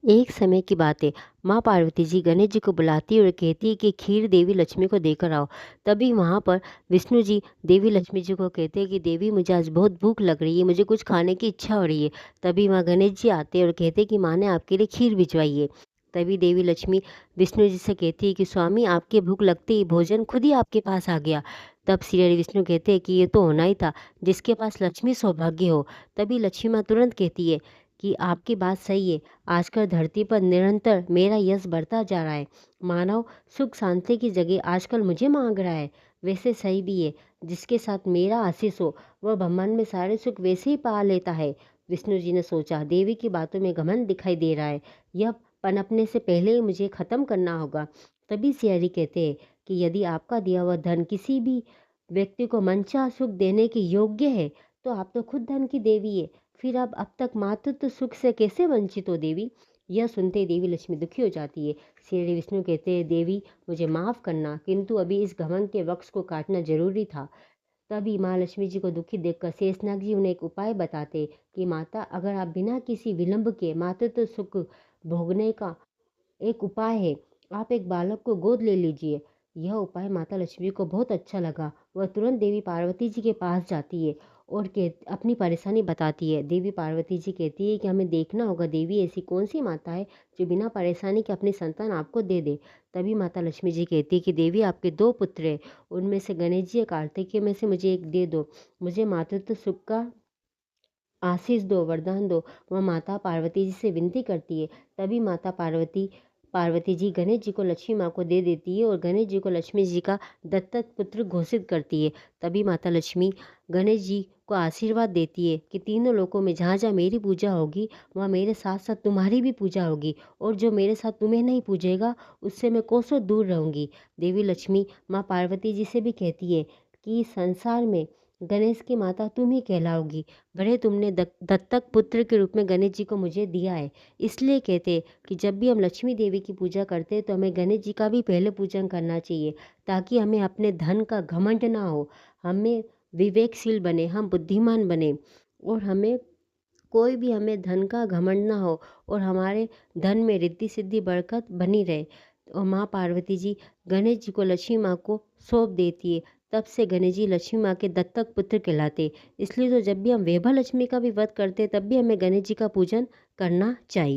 एक समय की बात है। माँ पार्वती जी गणेश जी को बुलाती और कहती है कि खीर देवी लक्ष्मी को देकर आओ। तभी वहाँ पर विष्णु जी देवी लक्ष्मी जी को कहते हैं कि देवी मुझे आज बहुत भूख लग रही है, मुझे कुछ खाने की इच्छा हो रही है। तभी वहाँ गणेश जी आते हैं और कहते हैं कि माँ ने आपके लिए खीर भिजवाई है। तभी देवी लक्ष्मी विष्णु जी से कहती है कि स्वामी आपकी भूख लगते ही भोजन खुद ही आपके पास आ गया। तब श्री हरि विष्णु कहते हैं कि ये तो होना ही था, जिसके पास लक्ष्मी सौभाग्य हो। तभी लक्ष्मी माँ तुरंत कहती है कि आपकी बात सही है। आजकल धरती पर निरंतर मेरा यश बढ़ता जा रहा है। मानव सुख शांति की जगह आजकल मुझे मांग रहा है। वैसे सही भी है, जिसके साथ मेरा आशीष हो वह ब्रह्मांड में सारे सुख वैसे ही पा लेता है। विष्णु जी ने सोचा देवी की बातों में घमंड दिखाई दे रहा है, यह पनपने से पहले ही मुझे खत्म करना होगा। तभी सियारी कहते हैं कि यदि आपका दिया हुआ धन किसी भी व्यक्ति को मनचाहा सुख देने के योग्य है तो आप तो खुद धन की देवी है। फिर अब तक मातृत्व सुख से कैसे वंचित हो देवी? यह सुनते ही देवी लक्ष्मी दुखी हो जाती है। श्री विष्णु कहते हैं देवी मुझे माफ़ करना, किंतु अभी इस घमंड के वृक्ष को काटना जरूरी था। तभी माँ लक्ष्मी जी को दुखी देखकर शेषनाग जी उन्हें एक उपाय बताते कि माता अगर आप बिना किसी विलंब के मातृत्व सुख भोगने का एक उपाय है, आप एक बालक को गोद ले लीजिए। यह उपाय माता लक्ष्मी को बहुत अच्छा लगा। वह तुरंत देवी पार्वती जी के पास जाती है और अपनी परेशानी बताती है। देवी पार्वती जी कहती है कि हमें देखना होगा देवी ऐसी कौन सी माता है जो बिना परेशानी के अपनी संतान आपको दे दे। तभी माता लक्ष्मी जी कहती है कि देवी आपके दो पुत्र हैं, उनमें से गणेश जी या कार्तिकेय में से मुझे एक दे दो। मुझे मातृत्व सुख का आशीष दो, वरदान दो। वह माता पार्वती जी से विनती करती है। तभी माता पार्वती पार्वती जी गणेश जी को लक्ष्मी माँ को दे देती है और गणेश जी को लक्ष्मी जी का दत्तक पुत्र घोषित करती है। तभी माता लक्ष्मी गणेश जी को आशीर्वाद देती है कि तीनों लोकों में जहाँ जहाँ मेरी पूजा होगी वहाँ मेरे साथ साथ तुम्हारी भी पूजा होगी, और जो मेरे साथ तुम्हें नहीं पूजेगा उससे मैं कोसों दूर रहूँगी। देवी लक्ष्मी माँ पार्वती जी से भी कहती है कि संसार में गणेश की माता तुम ही कहलाओगी। भले तुमने दत्तक पुत्र के रूप में गणेश जी को मुझे दिया है। इसलिए कहते कि जब भी हम लक्ष्मी देवी की पूजा करते हैं तो हमें गणेश जी का भी पहले पूजन करना चाहिए, ताकि हमें अपने धन का घमंड ना हो, हमें विवेकशील बने, हम बुद्धिमान बने, और हमें कोई भी हमें धन का घमंड ना हो, और हमारे धन में रिद्धि सिद्धि बरकत बनी रहे। और माँ पार्वती जी गणेश जी को लक्ष्मी माँ को सौंप देती है। तब से गणेश जी लक्ष्मी माँ के दत्तक पुत्र कहलाते। इसलिए तो जब भी हम वैभव लक्ष्मी का भी व्रत करते हैं तब भी हमें गणेश जी का पूजन करना चाहिए।